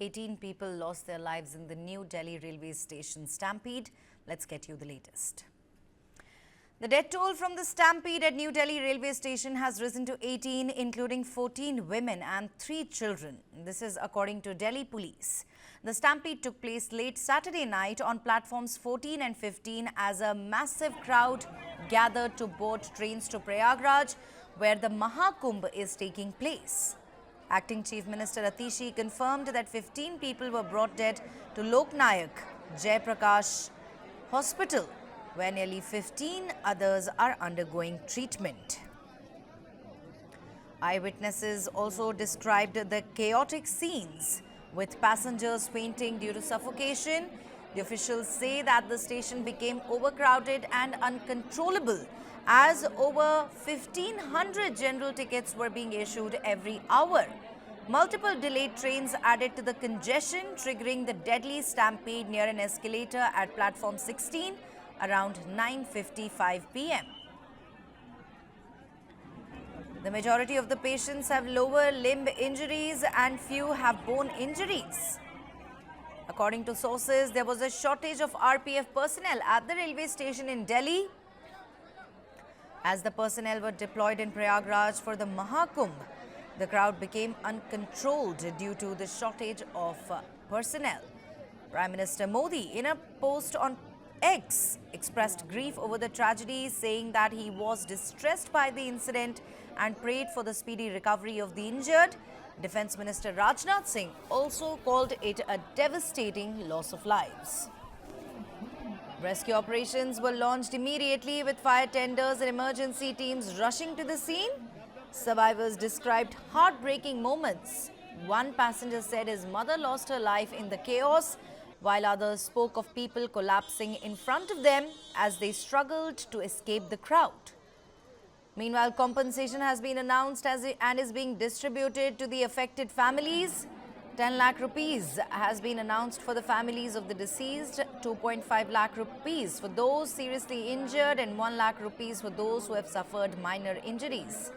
18 people lost their lives in the New Delhi railway station stampede. Let's get you the latest. The death toll from the stampede at New Delhi railway station has risen to 18, including 14 women and 3 children. This is according to Delhi police. The stampede took place late Saturday night on platforms 14 and 15 as a massive crowd gathered to board trains to Prayagraj, where the Mahakumbh is taking place. Acting Chief Minister Atishi confirmed that 15 people were brought dead to Loknayak Jayaprakash Hospital, where nearly 15 others are undergoing treatment. Eyewitnesses also described the chaotic scenes, with passengers fainting due to suffocation. The officials say that the station became overcrowded and uncontrollable as over 1,500 general tickets were being issued every hour. Multiple delayed trains added to the congestion, triggering the deadly stampede near an escalator at platform 16 around 9:55 p.m. The majority of the patients have lower limb injuries and few have bone injuries. According to sources, there was a shortage of RPF personnel at the railway station in Delhi. As the personnel were deployed in Prayagraj for the Mahakumbh, the crowd became uncontrolled due to the shortage of personnel. Prime Minister Modi, in a post on X, expressed grief over the tragedy, saying that he was distressed by the incident and prayed for the speedy recovery of the injured. Defence Minister Rajnath Singh also called it a devastating loss of lives. Rescue operations were launched immediately, with fire tenders and emergency teams rushing to the scene. Survivors described heartbreaking moments. One passenger said his mother lost her life in the chaos, while others spoke of people collapsing in front of them as they struggled to escape the crowd. Meanwhile, compensation has been announced and is being distributed to the affected families. 10 lakh rupees has been announced for the families of the deceased, 2.5 lakh rupees for those seriously injured, and 1 lakh rupees for those who have suffered minor injuries.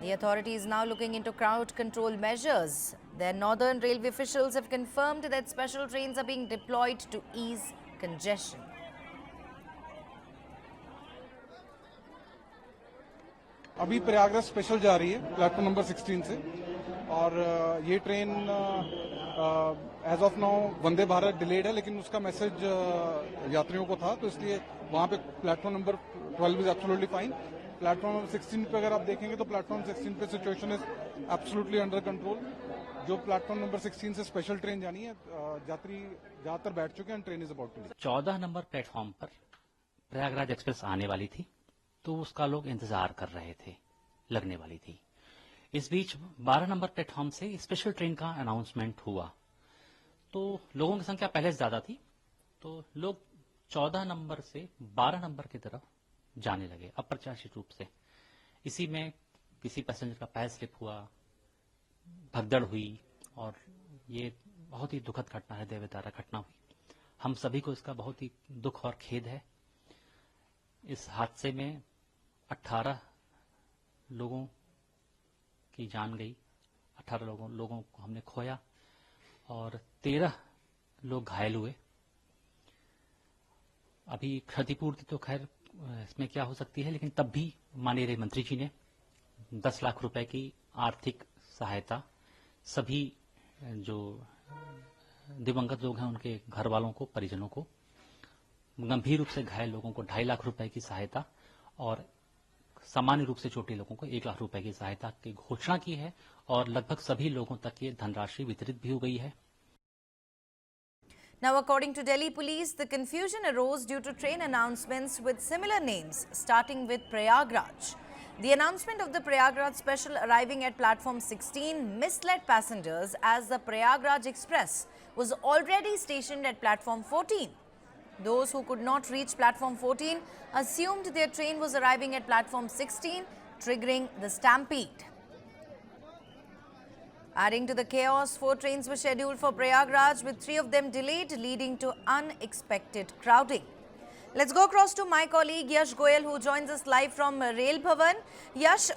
The authority is now looking into crowd control measures. Their northern railway officials have confirmed that special trains are being deployed to ease congestion. अभी Prayagraj special जा रही है platform number 16 से और ये train as of now Vande Bharat delayed है, लेकिन उसका मैसेज यात्रियों को था, तो इसलिए वहां पे platform number 12 is absolutely fine. Platform number 16 पे अगर आप देखेंगे तो प्लेटफॉर्म 16 पे situation is absolutely under control. जो प्लेटफॉर्म नंबर 16 से स्पेशल ट्रेन जानी है, यात्री ज्यादातर बैठ चुके हैं. Train is about to 14 number platform पर प्रयागराज एक्सप्रेस आने वाली थी, तो उसका लोग इंतजार कर रहे थे, लगने वाली थी. इस बीच 12 नंबर प्लेटफॉर्म से स्पेशल ट्रेन का अनाउंसमेंट हुआ, तो लोगों की संख्या पहले से ज्यादा थी, तो लोग 14 नंबर से 12 नंबर की तरफ जाने लगे अप्रत्याशित रूप से. इसी में किसी पैसेंजर का पैर स्लिप हुआ, भगदड़ हुई और ये बहुत ही दुखद घटना है, हृदय घटना हुई. हम सभी को इसका बहुत ही दुख और खेद है. इस हादसे में 18 लोगों की जान गई, 18 लोगों को हमने खोया और 13 लोग घायल हुए. अभी क्षतिपूर्ति तो खैर इसमें क्या हो सकती है, लेकिन तब भी माननीय रेल मंत्री जी ने 10 लाख रुपए की आर्थिक सहायता सभी जो दिवंगत लोग हैं उनके घर वालों को, परिजनों को, गंभीर रूप से घायल लोगों को 2.5 लाख रुपए की सहायता और सामान्य रूप से चोटिल लोगों को 1 लाख रुपए की सहायता की घोषणा की है और लगभग सभी लोगों तक ये धनराशि वितरित भी हो गई है. Now, according to Delhi police, the confusion arose due to train announcements with similar names, starting with Prayagraj. The announcement of the Prayagraj special arriving at platform 16 misled passengers, as the Prayagraj Express was already stationed at platform 14. Those who could not reach platform 14 assumed their train was arriving at platform 16, triggering the stampede. Adding to the chaos, 4 trains were scheduled for Prayagraj, with 3 of them delayed, leading to unexpected crowding. Let's go across to my colleague Yash Goyal, who joins us live from Rail Bhavan. Yash,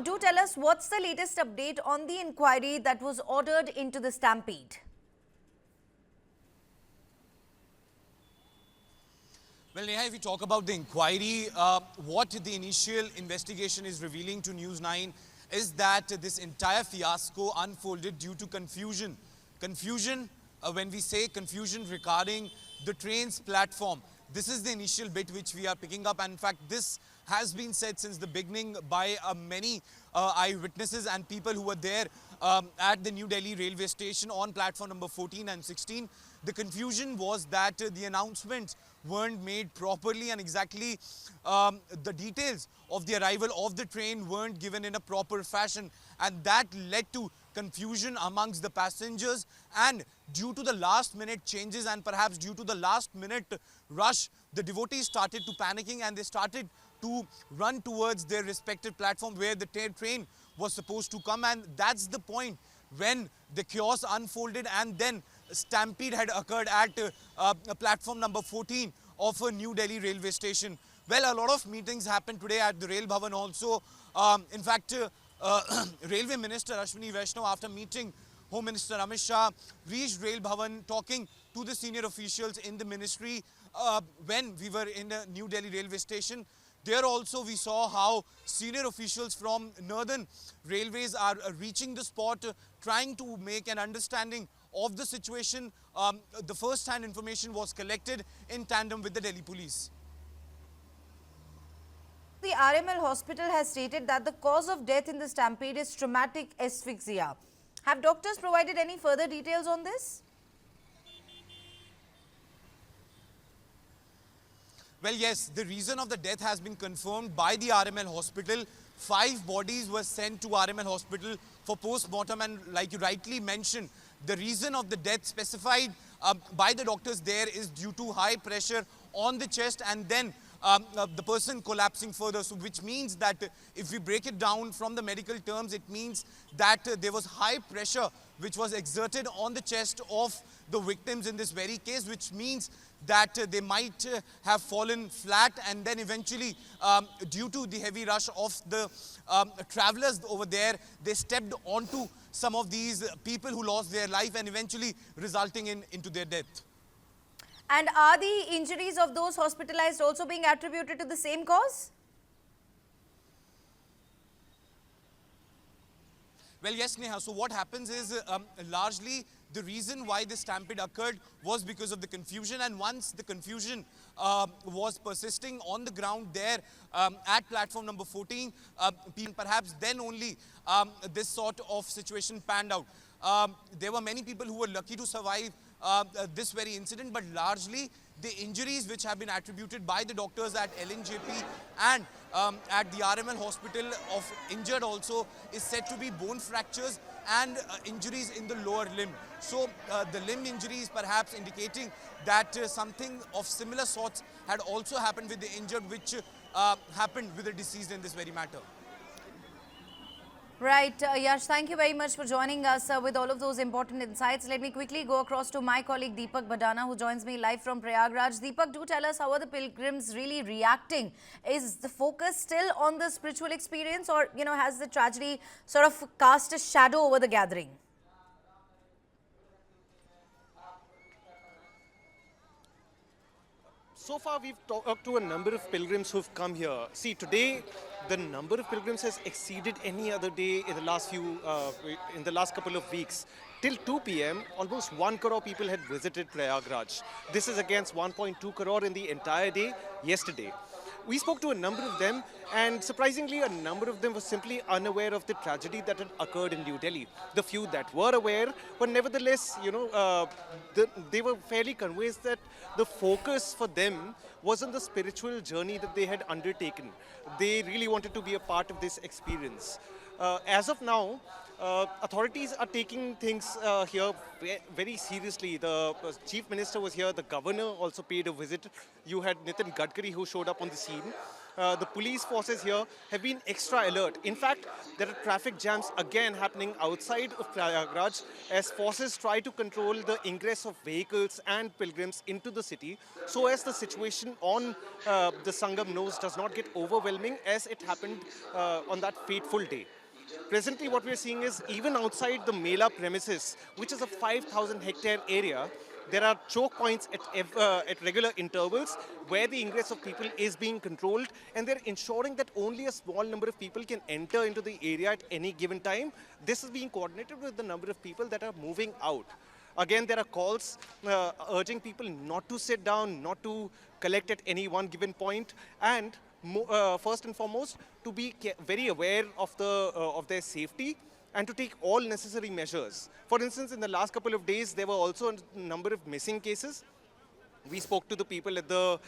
do tell us what's the latest update on the inquiry that was ordered into the stampede. Well, Neha, if we talk about the inquiry, what the initial investigation is revealing to News9 is that this entire fiasco unfolded due to confusion. Confusion, when we say confusion regarding the train's platform, this is the initial bit which we are picking up. And in fact, this has been said since the beginning by many eyewitnesses and people who were there at the New Delhi railway station on platform number 14 and 16. The confusion was that the announcements weren't made properly, and exactly the details of the arrival of the train weren't given in a proper fashion, and that led to confusion amongst the passengers. And due to the last minute changes and perhaps due to the last minute rush, the devotees started to panicking and they started to run towards their respective platform where the train was supposed to come. And that's the point when the chaos unfolded, and then stampede had occurred at platform number 14 of a New Delhi railway station. Well, a lot of meetings happened today at the Rail Bhavan also. In fact, Railway Minister Ashwini Vaishnav, after meeting Home Minister Amit Shah, reached Rail Bhavan talking to the senior officials in the ministry when we were in the New Delhi railway station. There also we saw how senior officials from Northern Railways are reaching the spot, trying to make an understanding of the situation. The first-hand information was collected in tandem with the Delhi police. The RML hospital has stated that the cause of death in the stampede is traumatic asphyxia. Have doctors provided any further details on this? Well, yes, the reason of the death has been confirmed by the RML hospital. 5 bodies were sent to RML hospital for post-mortem, and like you rightly mentioned, the reason of the death specified by the doctors there is due to high pressure on the chest and then the person collapsing further. So which means that if we break it down from the medical terms, it means that there was high pressure which was exerted on the chest of the victims in this very case, which means that they might have fallen flat, and then eventually due to the heavy rush of the travelers over there, they stepped onto some of these people who lost their life and eventually resulting into their death. And are the injuries of those hospitalized also being attributed to the same cause? Well, yes, Neha. So what happens is largely the reason why the stampede occurred was because of the confusion, and once the confusion was persisting on the ground there at platform number 14, perhaps then only this sort of situation panned out. There were many people who were lucky to survive this very incident, but largely the injuries which have been attributed by the doctors at LNJP and at the RML hospital of injured also is said to be bone fractures and injuries in the lower limb. So the limb injuries perhaps indicating that something of similar sorts had also happened with the injured, which happened with the deceased in this very matter. Right, Yash, thank you very much for joining us with all of those important insights. Let me quickly go across to my colleague Deepak Badana, who joins me live from Prayagraj. Deepak, do tell us, how are the pilgrims really reacting? Is the focus still on the spiritual experience, or has the tragedy sort of cast a shadow over the gathering? So far, we've talked to a number of pilgrims who've come here. See, today, the number of pilgrims has exceeded any other day in the last couple of weeks. Till 2 p.m., almost 1 crore people had visited Prayagraj. This is against 1.2 crore in the entire day yesterday. We spoke to a number of them, and surprisingly, a number of them were simply unaware of the tragedy that had occurred in New Delhi. The few that were aware, but nevertheless, they were fairly convinced that the focus for them was on the spiritual journey that they had undertaken. They really wanted to be a part of this experience. As of now, authorities are taking things here very seriously. The Chief Minister was here, the Governor also paid a visit. You had Nitin Gadkari who showed up on the scene. the police forces here have been extra alert. In fact, there are traffic jams again happening outside of Prayagraj as forces try to control the ingress of vehicles and pilgrims into the city so as the situation on the Sangam nose does not get overwhelming as it happened on that fateful day. Presently, what we're seeing is even outside the Mela premises, which is a 5,000 hectare area, there are choke points at regular intervals where the ingress of people is being controlled, and they're ensuring that only a small number of people can enter into the area at any given time. This is being coordinated with the number of people that are moving out. Again, there are calls urging people not to sit down, not to collect at any one given point, and first and foremost, to be very aware of their safety and to take all necessary measures. For instance, in the last couple of days, there were also a number of missing cases. We spoke to the people at the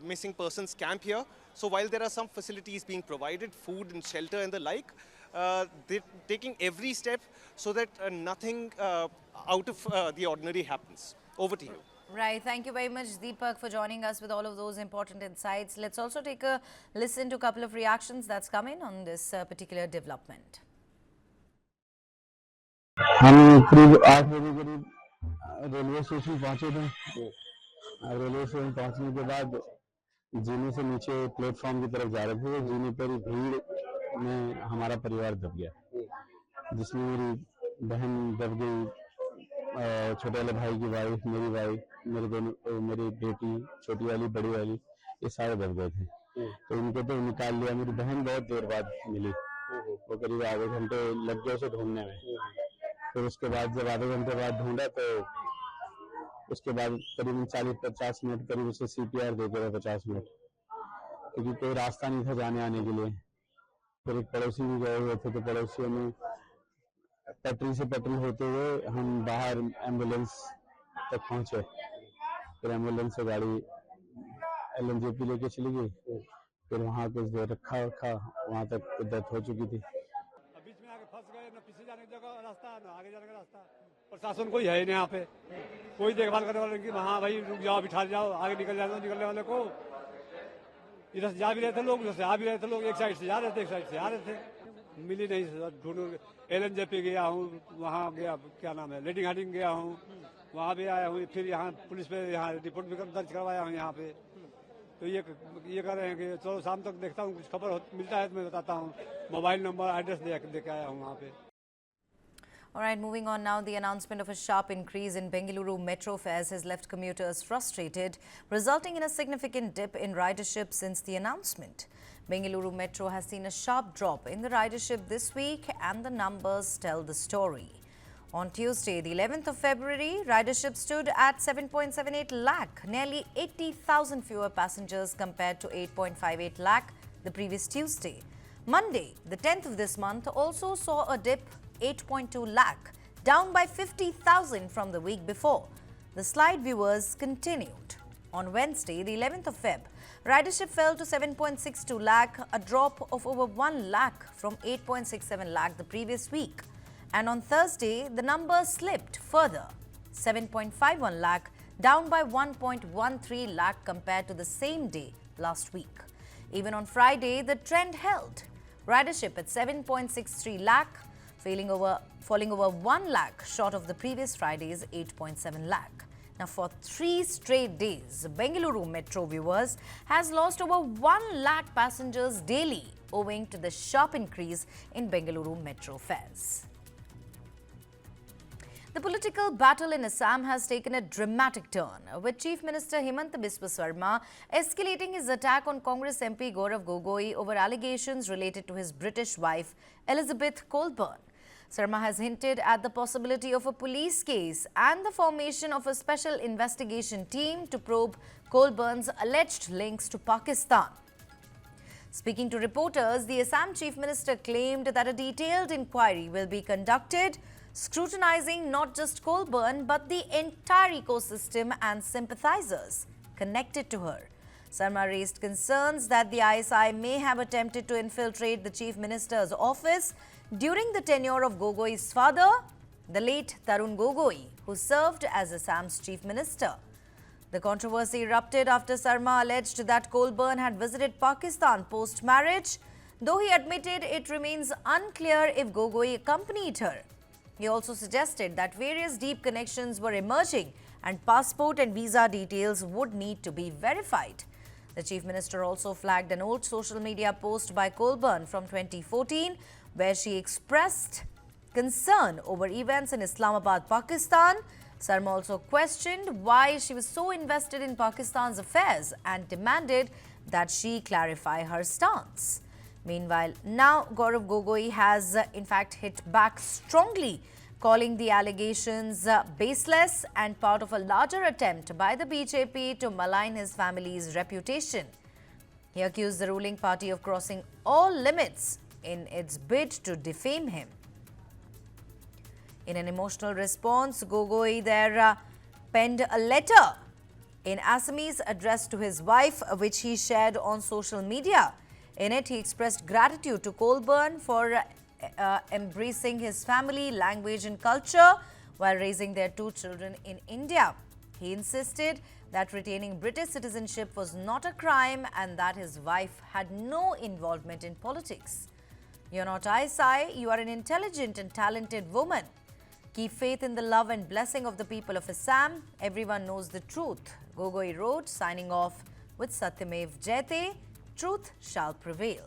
missing persons camp here. So while there are some facilities being provided, food and shelter and the like, they're taking every step so that nothing out of the ordinary happens. Over to you. Right. Thank you very much, Deepak, for joining us with all of those important insights. Let's also take a listen to a couple of reactions that's come in on this particular development. हम करीब 8 बजे करीब railway station पहुंचे थे। Railway station पहुंचने के बाद जीने से नीचे प्लेटफॉर्म की तरफ जा रहे थे। जीने पर भीड़ में हमारा परिवार दब गया, जिसमें मेरी बहन दब गई, छोटे वाले भाई की वाइफ, मेरी वाइफ, मेरी बेटी, छोटी वाली, बड़ी वाली, ये सारे दब गए थे। तो इनको तो निकाल लिया। मेरी बहन बहुत देर बाद मिली, वो करीब आधे घंटे लग गए उसे ढूंढने में। फिर उसके बाद जब आधे घंटे बाद ढूंढा तो उसके बाद करीबन 40-50 मिनट करीब उसे CPR देते रहे, 50 मिनट, क्योंकि कोई रास्ता नहीं था जाने आने के लिए। फिर एक पड़ोसी भी गए हुए थे, तो पड़ोसियों ने पटरी से पटरी होते हुए हम बाहर एम्बुलेंस तक पहुंचे। फिर एम्बुलेंस से गाड़ी LNJP लेके चली गई। फिर वहाँ कुछ देर रखा वहाँ तक डेथ हो चुकी थी। बीच में आके फंस गए, न पीछे जाने का रास्ता, न आगे जाने का रास्ता। प्रशासन कोई है नहीं यहाँ पे, कोई देखभाल करने वाले कि हाँ भाई रुक जाओ, बिठा जाओ, आगे निकलने वाले को। इधर से जा भी रहे थे लोग, उधर से आ भी रहे थे लोग, एक साइड से जा रहे थे, एक साइड से आ रहे थे। मिली नहीं, ढूंढ LNJP गया हूँ, वहाँ गया, क्या नाम है, लेडिंग हार्डिंग गया हूँ, वहाँ भी आया हूँ। फिर यहाँ पुलिस पे यहाँ रिपोर्ट भी दर्ज करवाया हूँ यहाँ पे। तो ये कर रहे हैं कि चलो शाम तक देखता हूँ, कुछ खबर मिलता है तो मैं बताता हूँ। मोबाइल नंबर, एड्रेस दे के आया हूँ वहाँ पे। All right, moving on now, the announcement of a sharp increase in Bengaluru Metro fares has left commuters frustrated, resulting in a significant dip in ridership since the announcement. Bengaluru Metro has seen a sharp drop in the ridership this week, and the numbers tell the story. On Tuesday, the 11th of February, ridership stood at 7.78 lakh, nearly 80,000 fewer passengers compared to 8.58 lakh the previous Tuesday. Monday, the 10th of this month, also saw a dip, 8.2 lakh, down by 50,000 from the week before. The slide, viewers, continued. On Wednesday, the 11th of Feb, ridership fell to 7.62 lakh, a drop of over 1 lakh from 8.67 lakh the previous week. And on Thursday, the number slipped further, 7.51 lakh, down by 1.13 lakh compared to the same day last week. Even on Friday, the trend held. Ridership at 7.63 lakh, falling over 1 lakh short of the previous Friday's 8.7 lakh. Now, for 3 straight days, Bengaluru Metro, viewers, has lost over 1 lakh passengers daily owing to the sharp increase in Bengaluru Metro fares. The political battle in Assam has taken a dramatic turn, with Chief Minister Himanta Biswa Sarma escalating his attack on Congress MP Gaurav Gogoi over allegations related to his British wife, Elizabeth Colburn. Sarma has hinted at the possibility of a police case and the formation of a special investigation team to probe Colburn's alleged links to Pakistan. Speaking to reporters, the Assam Chief Minister claimed that a detailed inquiry will be conducted, scrutinizing not just Colburn but the entire ecosystem and sympathizers connected to her. Sarma raised concerns that the ISI may have attempted to infiltrate the Chief Minister's office during the tenure of Gogoi's father, the late Tahawwur Gogoi, who served as Assam's Chief Minister. The controversy erupted after Sarma alleged that Colburn had visited Pakistan post-marriage, though he admitted it remains unclear if Gogoi accompanied her. He also suggested that various deep connections were emerging and passport and visa details would need to be verified. The Chief Minister also flagged an old social media post by Colburn from 2014, where she expressed concern over events in Islamabad, Pakistan. Sarma also questioned why she was so invested in Pakistan's affairs and demanded that she clarify her stance. Meanwhile, now Gaurav Gogoi has in fact hit back strongly, calling the allegations baseless and part of a larger attempt by the BJP to malign his family's reputation. He accused the ruling party of crossing all limits in its bid to defame him. In an emotional response, Gogoi there penned a letter in Assamese addressed to his wife, which he shared on social media. In it, he expressed gratitude to Colburn for embracing his family, language and culture while raising their 2 children in India. He insisted that retaining British citizenship was not a crime and that his wife had no involvement in politics. "You're not Isai, you are an intelligent and talented woman. Keep faith in the love and blessing of the people of Assam. Everyone knows the truth," Gogoi wrote, signing off with Satyamev Jayate, "Truth shall prevail."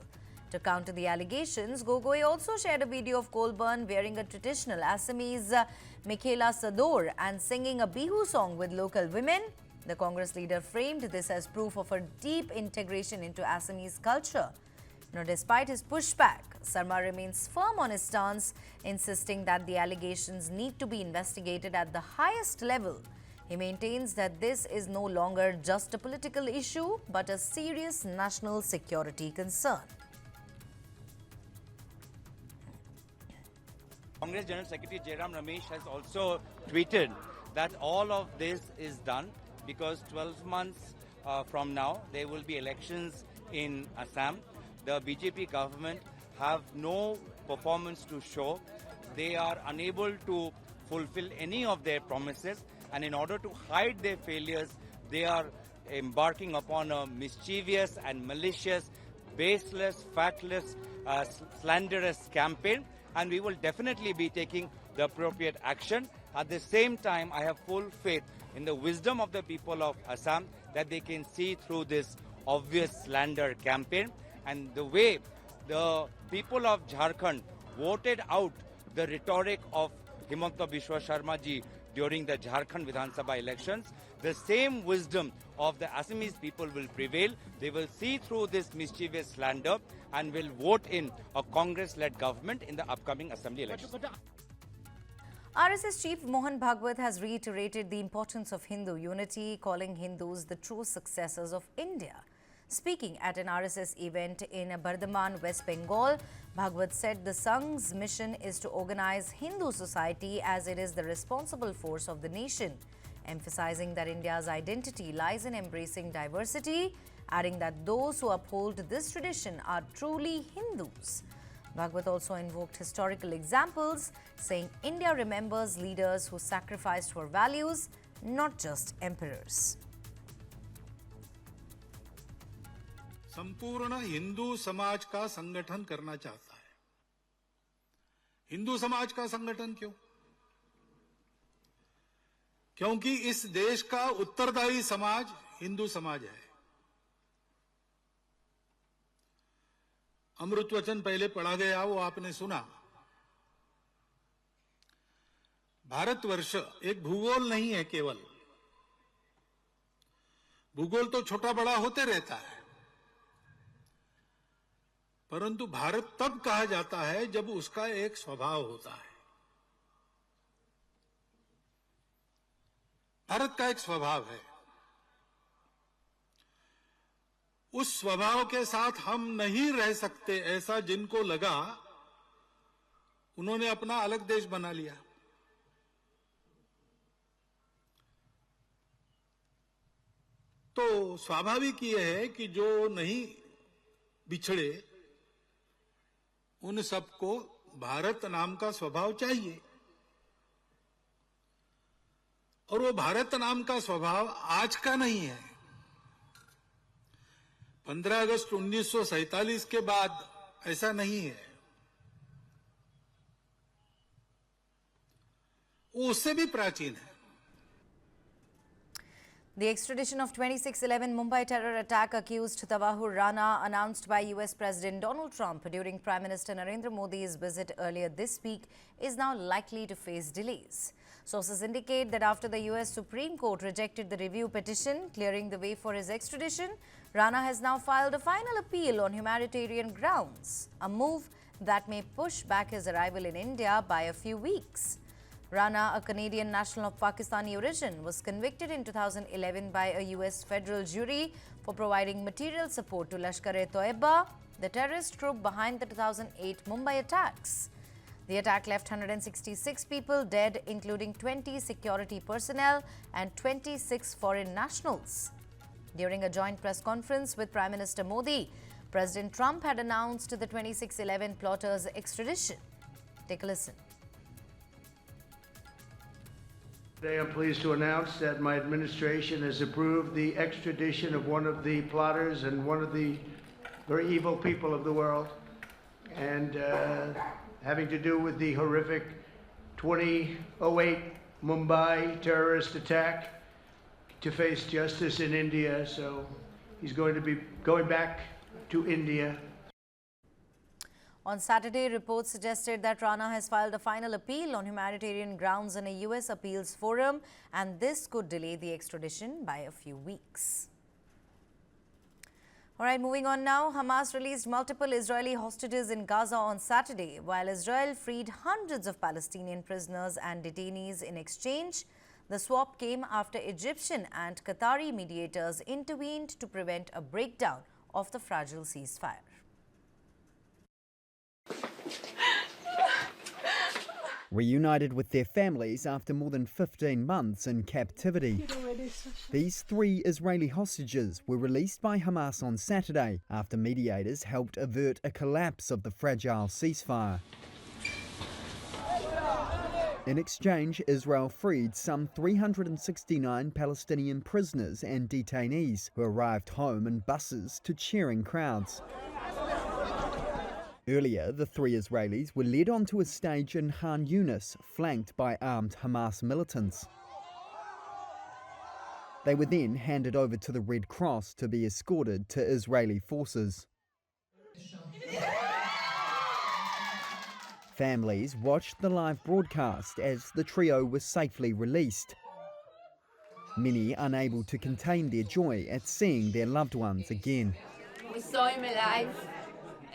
To counter the allegations, Gogoi also shared a video of Colburn wearing a traditional Assamese Mekhela Sador and singing a Bihu song with local women. The Congress leader framed this as proof of her deep integration into Assamese culture. Now, despite his pushback, Sarma remains firm on his stance, insisting that the allegations need to be investigated at the highest level. He maintains that this is no longer just a political issue, but a serious national security concern. Congress General Secretary Jairam Ramesh has also tweeted that all of this is done because 12 months from now there will be elections in Assam. The BJP government have no performance to show. They are unable to fulfill any of their promises, and in order to hide their failures, they are embarking upon a mischievous and malicious, baseless, factless, slanderous campaign, and we will definitely be taking the appropriate action. At the same time, I have full faith in the wisdom of the people of Assam that they can see through this obvious slander campaign, and the way the people of Jharkhand voted out the rhetoric of Himanta Biswa Sarma ji during the Jharkhand Vidhan Sabha elections, the same wisdom of the Assamese people will prevail. They will see through this mischievous slander and will vote in a Congress-led government in the upcoming assembly elections. RSS Chief Mohan Bhagwat has reiterated the importance of Hindu unity, calling Hindus the true successors of India. Speaking at an RSS event in Bardhaman, West Bengal, Bhagwat said the Sangh's mission is to organize Hindu society as it is the responsible force of the nation, emphasizing that India's identity lies in embracing diversity, adding that those who uphold this tradition are truly Hindus. Bhagwat also invoked historical examples, saying India remembers leaders who sacrificed for values, not just emperors. संपूर्ण हिंदू समाज का संगठन करना चाहता है। हिंदू समाज का संगठन क्यों? क्योंकि इस देश का उत्तरदायी समाज हिंदू समाज है। अमृत वचन पहले पढ़ा गया, वो आपने सुना। भारतवर्ष एक भूगोल नहीं है केवल। भूगोल तो छोटा बड़ा होते रहता है, परंतु भारत तब कहा जाता है जब उसका एक स्वभाव होता है। भारत का एक स्वभाव है, उस स्वभाव के साथ हम नहीं रह सकते, ऐसा जिनको लगा उन्होंने अपना अलग देश बना लिया। तो स्वाभाविक ये है कि जो नहीं बिछड़े उन सबको भारत नाम का स्वभाव चाहिए। और वो भारत नाम का स्वभाव आज का नहीं है। 15 अगस्त 1947 के बाद ऐसा नहीं है, वो उससे भी प्राचीन है। The extradition of 26/11 Mumbai terror attack accused Tahawwur Rana, announced by US President Donald Trump during Prime Minister Narendra Modi's visit earlier this week, is now likely to face delays. Sources indicate that after the US Supreme Court rejected the review petition clearing the way for his extradition, Rana has now filed a final appeal on humanitarian grounds, a move that may push back his arrival in India by a few weeks. Rana, a Canadian national of Pakistani origin, was convicted in 2011 by a US federal jury for providing material support to Lashkar-e-Toiba, the terrorist group behind the 2008 Mumbai attacks. The attack left 166 people dead, including 20 security personnel and 26 foreign nationals. During a joint press conference with Prime Minister Modi, President Trump had announced the 26/11 plotters' extradition. Take a listen. Today I'm pleased to announce that my administration has approved the extradition of one of the plotters and one of the very evil people of the world, and having to do with the horrific 2008 Mumbai terrorist attack, to face justice in India. So he's going to be going back to India. On Saturday, reports suggested that Rana has filed a final appeal on humanitarian grounds in a US appeals forum, and this could delay the extradition by a few weeks. All right, moving on now. Hamas released multiple Israeli hostages in Gaza on Saturday, while Israel freed hundreds of Palestinian prisoners and detainees in exchange. The swap came after Egyptian and Qatari mediators intervened to prevent a breakdown of the fragile ceasefire. Reunited with their families after more than 15 months in captivity. These 3 Israeli hostages were released by Hamas on Saturday after mediators helped avert a collapse of the fragile ceasefire. In exchange, Israel freed some 369 Palestinian prisoners and detainees who arrived home in buses to cheering crowds. Earlier, the 3 Israelis were led onto a stage in Khan Yunis, flanked by armed Hamas militants. They were then handed over to the Red Cross to be escorted to Israeli forces. Families watched the live broadcast as the trio was safely released. Many unable to contain their joy at seeing their loved ones again. We saw him alive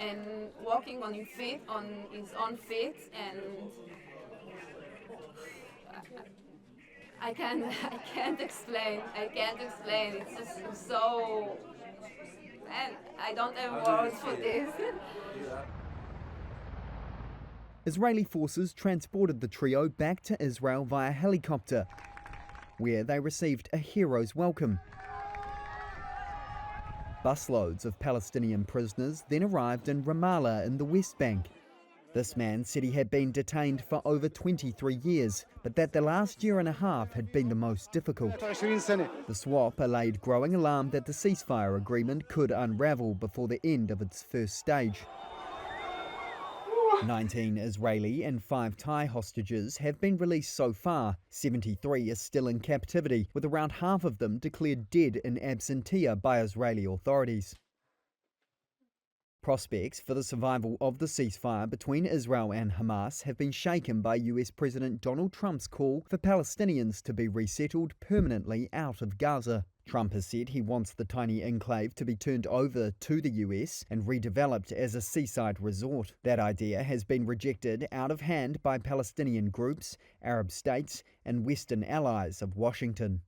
and walking on his own feet, and I can't explain. It's just so, and I don't have words for this. Israeli forces transported the trio back to Israel via helicopter, where they received a hero's welcome. Busloads of Palestinian prisoners then arrived in Ramallah in the West Bank. This man said he had been detained for over 23 years, but that the last year and a half had been the most difficult. The swap allayed growing alarm that the ceasefire agreement could unravel before the end of its first stage. 19 Israeli and 5 Thai hostages have been released so far. 73 are still in captivity, with around half of them declared dead in absentia by Israeli authorities. Prospects for the survival of the ceasefire between Israel and Hamas have been shaken by US President Donald Trump's call for Palestinians to be resettled permanently out of Gaza. Trump has said he wants the tiny enclave to be turned over to the US and redeveloped as a seaside resort. That idea has been rejected out of hand by Palestinian groups, Arab states, and Western allies of Washington.